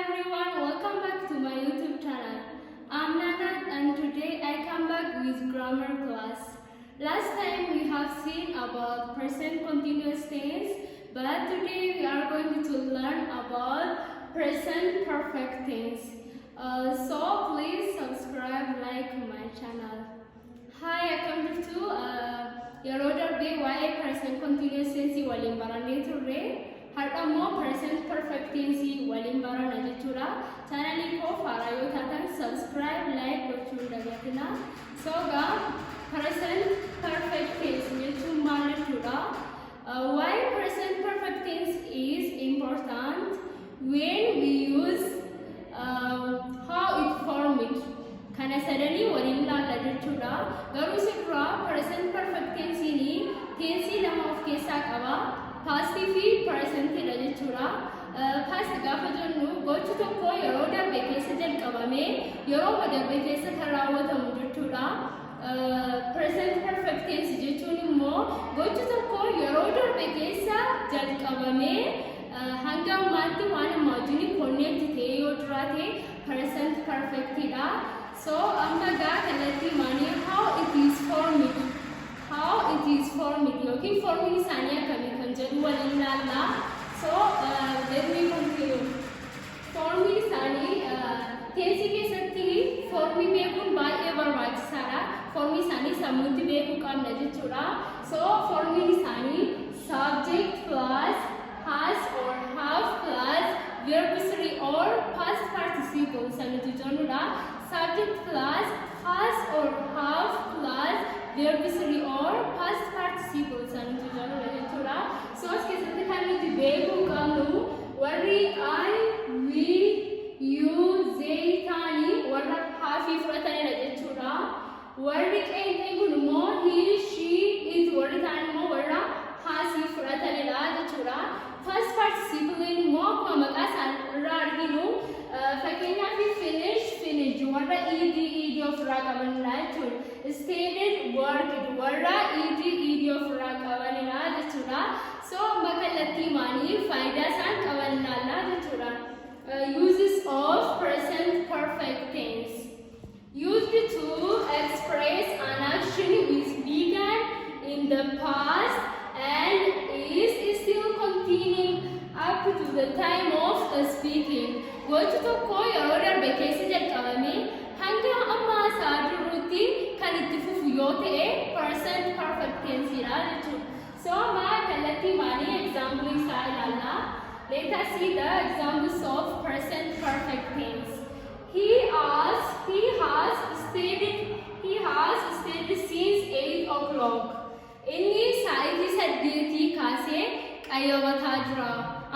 everyone, welcome back to my YouTube channel. I'm Nana and today I come back with grammar class. Last time we have seen about present continuous tense, but today we are going to learn about present perfect tense. So please subscribe, like my channel. Hi, I come to yeroo darbe waa'ee present continuous tense waliin barannee turre. Har'a immoo present perfect tense waliin barana jechuudha. Channel koo faaraa yoo taatan subscribe, like gochuu hin dagatinaa. So present perfect tense jechuun maal jechuudha? Why present perfect tense is important when we use how it formed. Kana sadanii waliin ilaalla jechuudha. Garuu sirraa present perfect tense lama of keessaa qaba. Past fi present dha jechuudha. Past gaafa jennu gochi tokko yeroo darbe keessa jalqabame yeroo darbe keessa kan raawwatamu jechuudha. Present perfect tense jechuun immoo gochi tokko yeroo darbe keessa jalqabame hanga ammaatti waan imagine connect ta'e yoo jiraate present perfect dha. So amma kanatti maanii how it is formed. How it is formed. Yookiin forming isaanii akkamii kan jedhu waliin ilaalla. So let me continue. Forming isaanii tense keessatti formii beekuun baay'ee barbaachisaadha. Formii isaanii sammuutti beekuu qabna jechuudha. So forming isaanii subject plus has or have plus verb 3 or past participle sanatu jennudha. Subject plus has or have plus verb 3 or past participle sanatu jennudha jechuudha. So as keessatti kan nuti beekuu qabnu warri I, we, you, they ta'anii warra haafii fudhatanidha jechuudha. Warri qeenxeen kun immoo he, she, it warri ta'an immoo warra haasii fudhatanidha jechuudha. Past participle immoo akkuma maqaa isaarraa arginu fakkeenyaaf finish warra ed ofirraa qabanidha jechuudha. Stated worked warra ed ofirraa qabanidha jechuudha. So amma kallattii maanii faayidaa isaan qaban ilaalla jechuudha. Uses of present perfect tense. Used to express an action which began in the past and is still continuing up to the time of speaking. Gochi tokko yeroo darbe keessa jalqabame hanga amma isaa jirutti kan itti fufu yoo ta'e present perfect tense dha jechuudha. So amma kallattii maanii example isaa ilaalla. Let us see the examples of present perfect tense. He has stayed since 8 o'clock. Inni sa'aatii 8 kaasee qayyabataa jira.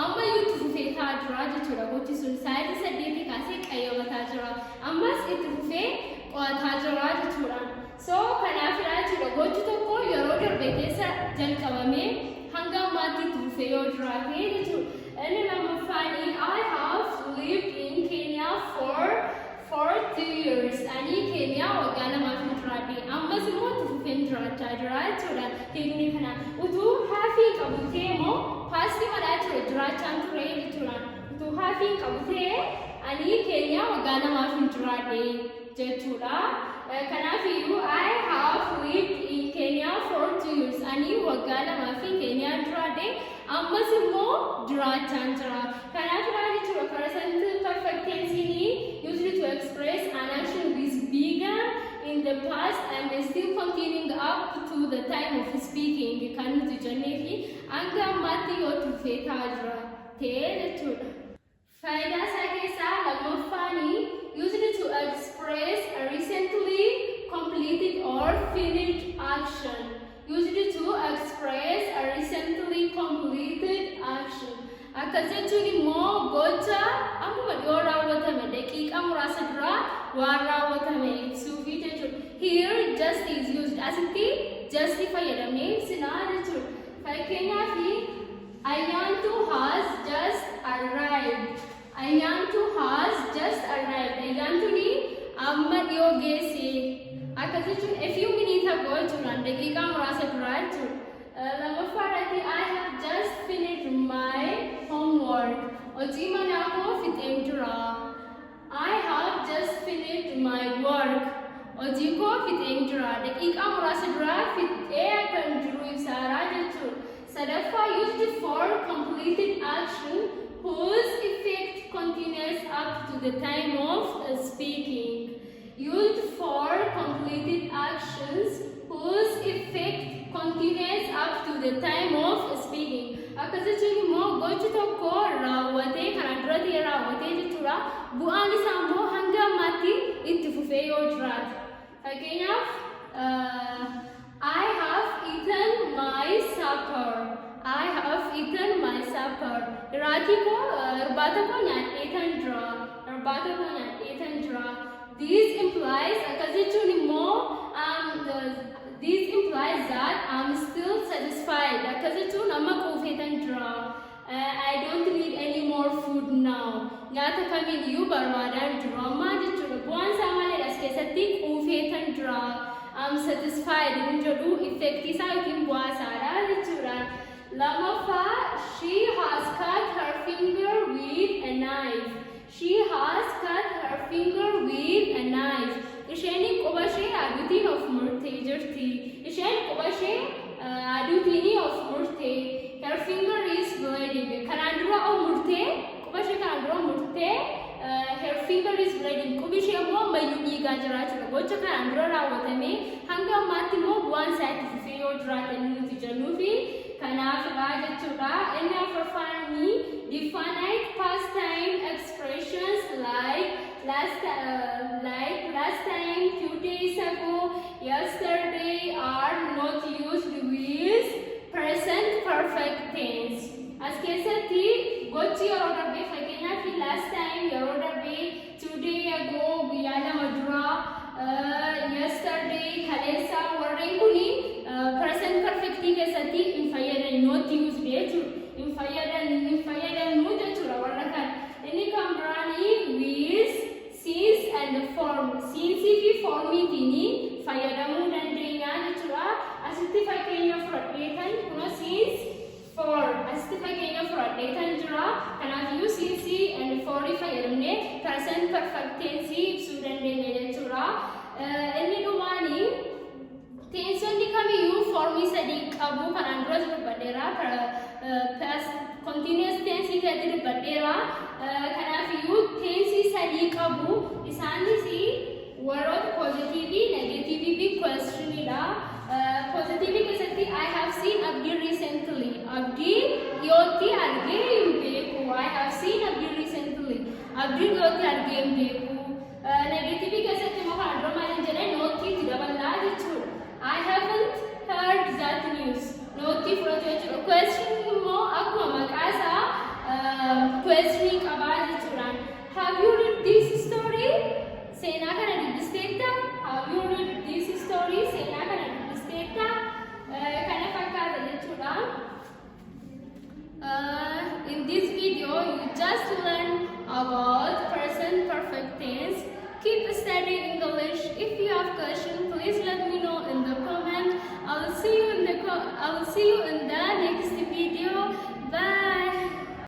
Amma itti fufeetaa jira jechuudha. Gochi sun sa'aatii 8 kaasee qayyabataa jira. Ammas itti fufee qo'ataa jira jechuudha. So kanaafidha jechuudha. Gochi tokko yeroo darbe keessa jalqabame hanga ammaatti itti fufee yoo jiraate jechuudha. Inni lammaffaanii I have lived in Kenya for 2 years. Ani Kenya waggaa lamaaf jiraadhe. Ammas immoo itti fufeen jiraachaa jira jechuudha. Hiikni kana utuu haafii qabu ta'e immoo paastii madhaa ture jiraachaan ture jechuudha. Utuu haafii qabu ta'e ani Kenya waggaa lamaaf jiraadhe jechuudha. Kanaafiyyuu I have lived in Kenya for 2 years. Ani waggaa lamaaf Kenya jiraadhe. Ammas immoo jiraachaan jira. Kanaafidha jechuudha present perfect tense used to express an action which began in the past and is still continuing up to the time of speaking. Kan nuti jennee fi hanga ammaatti yoo tufeetaa jira ta'e jechuudha. Faayidaa isaa keessaa lammaffaanii used to express a recently completed or finished action. Used to express a recently completed action. Akkas jechuun immoo gocha akkuma dhiyoo raawwatame daqiiqaa muraasa dura waan raawwatame ibsuufi jechuudha. Here just is used. Asitti just fayyadamnee ibsinaa jechuudha. Fakkeenyaaf Ayyaantu has just arrived. Ayyaantu has just arrived. Ayyaantuni amma dhiyoo geesse. Akkas jechuun a few minutes ago jechuudha. Daqiiqaa muraasa dura jechuudha. Lammaffaadhaatti I have just finished my homework. Hojii manaa koo fixeen jira. finished my work. Ojiko fixeen jira. Daqiiqa muraasa dura fixee kan jiru ibsaraa jechuudha. Sadaffaa used for completed action whose effect continues up to the time of speaking. Used for completed actions whose effect continues up to the time of speaking. Akkasitti immoo gochi tokko raawwatee kan duratti raawwatee jechuudha. Bu'aan isaa immoo hanga ammaatti itti fufee yoo jiraate. Fakkeenyaaf I have eaten my supper. I have eaten my supper. Irratti ko irbaata ko nyaadhee kan jira. Irbaata ko nyaadhee kan jira. This implies this implies that I'm still satisfied. I don't need any more food now. Nyaata kamiyyuu barbaadaan jiru. Ammaa jechuudha. Bu'aan isaa malee as keessatti quufee kan jira. I'm satisfied. Kun jedhu effect isaa yookiin bu'aa isaadha jechuudha. Lamaffaa, she has cut her finger with a knife. She has cut her finger with a knife. Isheen quba ishee aduutiin of murtee jirti. Isheen quba ishee aduutiin of murtee. Her finger is bleeding. Kanaan dura of murtee, quba ishee kanaan dura murtee. Her finger is bleeding. Qubi ishee immoo ammayyuu dhiigaa jira jechuudha. Gocha kanaan dura raawwatamee hanga ammaatti immoo bu'aan isaa itti fufee yoo jiraate nuti jennuufi kanaaf jechuudha. Inni afurfaanii definite past time expressions like last time, few days ago, yesterday are not used with present perfect tense. As keessatti gochi yeroo darbee fakkeenyaaf last time yeroo darbee, today ago guyyaa lama dura, yesterday kaleessa warreen kuni present perfect keessatti hin fayyadan not used jechuudha. Hin fayyadannu jechuudha warra kan. Inni kan biraanii with since and form. Since fi formiitiin fayyadamuu dandeenya jechuudha. Asitti fakkeenya fudhadhee kan kuna since for. Asitti fakkeenya fudhadhee kan jira. Kanaafiyyuu since and for fayyadamnee present perfect tense ibsuu dandeenya jechuudha. Inni dhumaanii teensonni kamiyyuu formii sadii qabu kanaan dura dubbadheera. Past continuous tense keessatti dubbadheera. Kanaafuu tense sadii qabu. Isaanis warroota positive, negative fi questionidha. Positive keessatti I have seen Abdi recently. Abdi dhiyootti argee hin beeku. I have seen Abdi recently. Abdi dhiyootti argee hin beeku. Negative keessatti immoo kan dura maal jedhee nootiitti dabalaa jechuudha. I haven't heard that news. Nootii fudhatu jechuudha. Question immoo akkuma maqaa isaa question qabaa jechuudhaan. Have you read this story? Seenaa kana dubbisteetta? Have you read this story? Seenaa kana dubbisteetta? Kana fakkaata jechuudha. In this video, you just learn about present perfect tense. Keep studying English. If you have questions, please let me know in the comment. I will see you in the next video.